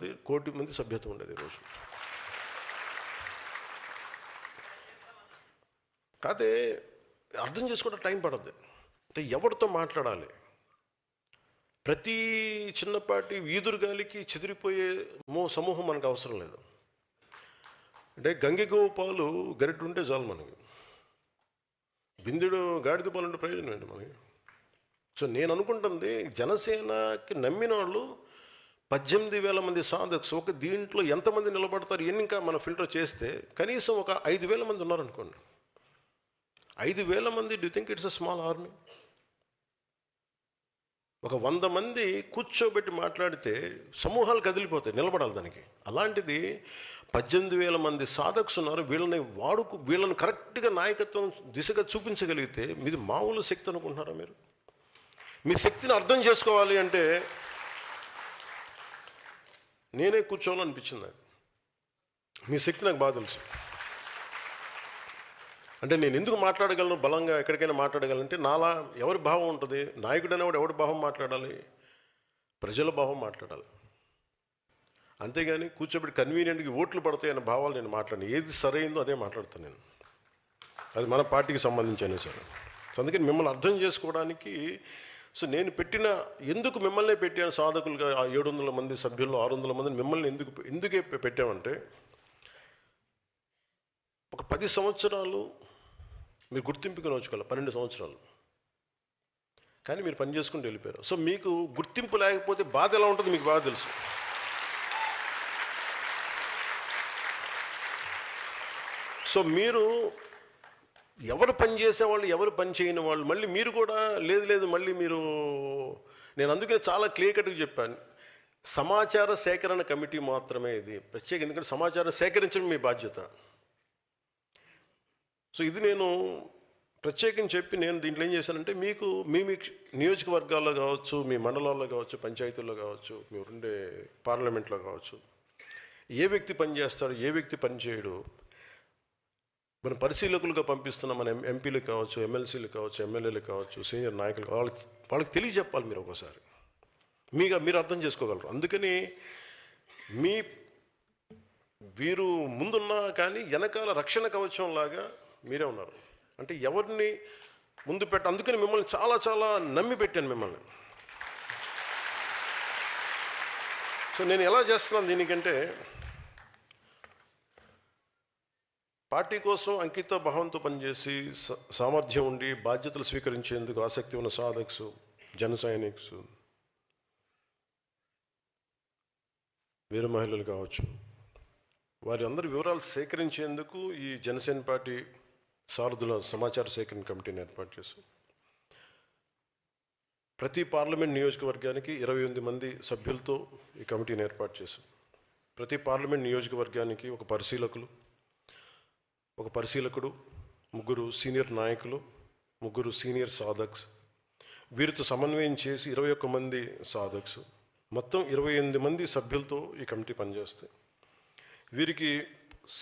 ఉండేది, 1 కోటి మంది సభ్యత్వం ఉండేది ఈరోజు. కాదే అర్థం చేసుకోవడం టైం పడద్దు. అంటే ఎవరితో మాట్లాడాలి, ప్రతి చిన్నపాటి వీధురుగాలికి చెదిరిపోయే సమూహం మనకు అవసరం లేదు. అంటే గంగెగోవు పాలు గరిటె ఉంటే చాలు మనకి, బిందెడు గాడిద పాలు ఉంటే ప్రయోజనం ఏంటి మనకి. సో నేను అనుకుంటుంది, జనసేనకి నమ్మిన వాళ్ళు 18,000 మంది సాధకులు. ఒక దీంట్లో ఎంతమంది నిలబడతారు ఎన్ని ఇంకా మనం ఫిల్టర్ చేస్తే కనీసం ఒక 5,000 మంది ఉన్నారనుకోండి. 5,000 మంది, do think it's a small army? ఒక 100 మంది కూర్చోబెట్టి మాట్లాడితే సమూహాలు కదిలిపోతాయి, నిలబడాలి దానికి. అలాంటిది 18,000 మంది సాధకులు ఉన్నారు. వీళ్ళని కరెక్ట్గా నాయకత్వం దిశగా చూపించగలిగితే మీది మామూలు శక్తి అనుకుంటున్నారా మీరు? మీ శక్తిని అర్థం చేసుకోవాలి అంటే నేనే కూర్చోవాలనిపించింది నాకు. మీ శక్తి నాకు బాగా తెలుసు. అంటే నేను ఎందుకు మాట్లాడగలను, బలంగా ఎక్కడికైనా మాట్లాడగలంటే నాలా ఎవరి భావం ఉంటుంది. నాయకుడు అనేవాడు ఎవరి భావం మాట్లాడాలి? ప్రజల భావం మాట్లాడాలి. అంతేగాని కూర్చోబెట్టి కన్వీనియంట్గా ఓట్లు పడతాయి అనే భావాలు నేను మాట్లాడను. ఏది సరైందో అదే మాట్లాడతాను నేను. అది మన పార్టీకి సంబంధించిన సరే. సో అందుకని మిమ్మల్ని అర్థం చేసుకోవడానికి నేను ఎందుకు మిమ్మల్ని పెట్టాను సాధకులుగా, 700 మంది సభ్యుల్లో 600 మందిని మిమ్మల్ని ఎందుకే పెట్టామంటే, ఒక 10 సంవత్సరాలు మీరు గుర్తింపుకి నోచుకోవాలి, 12 సంవత్సరాలు కానీ మీరు పని చేసుకుంటూ వెళ్ళిపోయారు. సో మీకు గుర్తింపు లేకపోతే బాధ ఎలా ఉంటుంది మీకు బాగా తెలుసు. సో మీరు ఎవరు పని చేసేవాళ్ళు, ఎవరు పని చేయని వాళ్ళు, మళ్ళీ మీరు కూడా లేదు మళ్ళీ మీరు, నేను అందుకనే చాలా క్లియర్ కట్గా చెప్పాను, సమాచార సేకరణ కమిటీ మాత్రమే ఇది ప్రత్యేక. ఎందుకంటే సమాచారం సేకరించడం మీ బాధ్యత. సో ఇది నేను ప్రత్యేకించి చెప్పి నేను దీంట్లో ఏం చేశానంటే, మీకు మీ నియోజకవర్గాల్లో కావచ్చు, మీ మండలాల్లో కావచ్చు, పంచాయతీల్లో కావచ్చు, మీరు ఉండే పార్లమెంట్లో కావచ్చు, ఏ వ్యక్తి పని చేస్తాడు, ఏ వ్యక్తి పని చేయడు, మన పరిశీలకులుగా పంపిస్తున్న మన ఎంపీలు కావచ్చు, ఎమ్మెల్సీలు కావచ్చు, ఎమ్మెల్యేలు కావచ్చు, సీనియర్ నాయకులు వాళ్ళకి తెలియజెప్పాలి మీరు ఒకసారి. మీరు అర్థం చేసుకోగలరు. అందుకని వీరు ముందున్నా కానీ వెనకాల రక్షణ కవచం లాగా మీరే ఉన్నారు. అంటే ఎవరిని ముందు అందుకని మిమ్మల్ని చాలా చాలా నమ్మి పెట్టాను మిమ్మల్ని. సో నేను ఎలా చేస్తున్నాను దీనికంటే, పార్టీ కోసం అంకిత భావంతో పనిచేసి సామర్థ్యం ఉండి బాధ్యతలు స్వీకరించేందుకు ఆసక్తి ఉన్న సాధకులు, జన సైనికులు, వీర మహిళలు కావచ్చు, వారి అందరి వివరాలు సేకరించేందుకు ఈ జనసేన పార్టీ సారథుల సమాచార సేకరణ కమిటీని ఏర్పాటు చేశాం. ప్రతి పార్లమెంట్ నియోజకవర్గానికి 28 మంది సభ్యులతో ఈ కమిటీని ఏర్పాటు చేశాం. ప్రతి పార్లమెంట్ నియోజకవర్గానికి ఒక పరిశీలకుడు, 3 సీనియర్ నాయకులు, 3 సీనియర్ సాధక్స్, వీరితో సమన్వయం చేసి 21 మంది సాధక్స్, మొత్తం 28 మంది సభ్యులతో ఈ కమిటీ పనిచేస్తాయి. వీరికి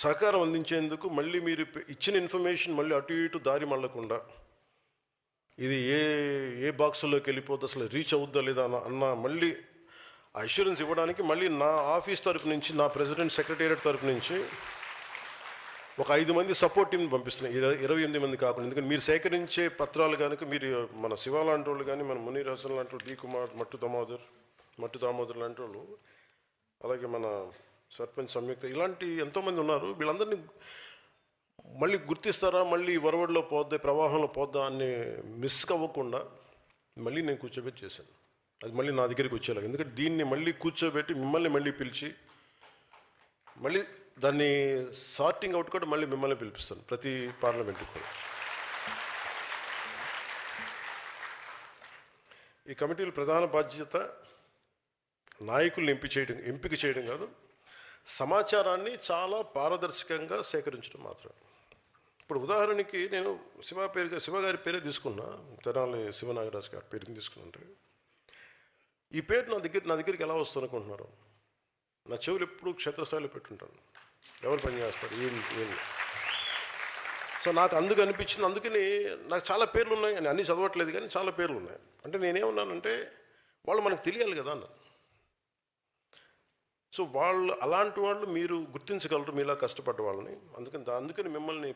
సహకారం అందించేందుకు మళ్ళీ మీరు ఇచ్చిన ఇన్ఫర్మేషన్ మళ్ళీ అటు ఇటు దారి మళ్ళకుండా, ఇది ఏ బాక్సుల్లోకి వెళ్ళిపోతే అసలు రీచ్ అవుద్దా లేదా అన్న మళ్ళీ అష్యూరెన్స్ ఇవ్వడానికి మళ్ళీ నా ఆఫీస్ తరపు నుంచి, నా ప్రెసిడెంట్ సెక్రటేరియట్ తరపు నుంచి ఒక 5 మంది సపోర్ట్ టీంని పంపిస్తున్నాయి, 28 మంది కాకుండా. ఎందుకంటే మీరు సేకరించే పత్రాలు కనుక మీరు మన శివ లాంటి వాళ్ళు కానీ, మన మునీర్ హసన్ లాంటి వాళ్ళు, డి కుమార్, మట్టు దామోదర్ లాంటి వాళ్ళు, అలాగే మన సర్పంచ్ సంయుక్త, ఇలాంటి ఎంతోమంది ఉన్నారు. వీళ్ళందరినీ మళ్ళీ గుర్తిస్తారా, మళ్ళీ వరవడిలో పోద్దా, ప్రవాహంలో పోద్దా అని మిస్ అవ్వకుండా మళ్ళీ నేను కూర్చోబెట్టి చేశాను. అది మళ్ళీ నా దగ్గరికి వచ్చేలాగా. ఎందుకంటే దీన్ని మళ్ళీ కూర్చోబెట్టి మిమ్మల్ని మళ్ళీ పిలిచి మళ్ళీ దాన్ని సార్టింగ్ అవుట్ కూడా మళ్ళీ మిమ్మల్ని పిలిపిస్తాను ప్రతి పార్లమెంట్కి కూడా. ఈ కమిటీల ప్రధాన బాధ్యత నాయకుల్ని ఎంపిక చేయడం కాదు, సమాచారాన్ని చాలా పారదర్శకంగా సేకరించడం మాత్రమే. ఇప్పుడు ఉదాహరణకి నేను శివ గారి పేరే తీసుకున్నా, తెనాలి శివనాగరాజు గారి పేరుని తీసుకున్నట్టు. ఈ పేరు నా దగ్గరికి ఎలా వస్తుంది అనుకుంటున్నారు? నా చెవులు ఎప్పుడు క్షేత్రస్థాయిలో పెట్టుంటాను, ఎవరు పనిచేస్తారు ఏం. సో నాకు అందుకు అనిపించింది. అందుకని నాకు చాలా పేర్లు ఉన్నాయి, అని అన్నీ చదవట్లేదు కానీ చాలా పేర్లు ఉన్నాయి. అంటే నేనేమన్నానంటే వాళ్ళు మనకు తెలియాలి కదా అన్న. సో వాళ్ళు అలాంటి వాళ్ళు మీరు గుర్తించగలరు మీలా కష్టపడ్డ వాళ్ళని. అందుకని మిమ్మల్ని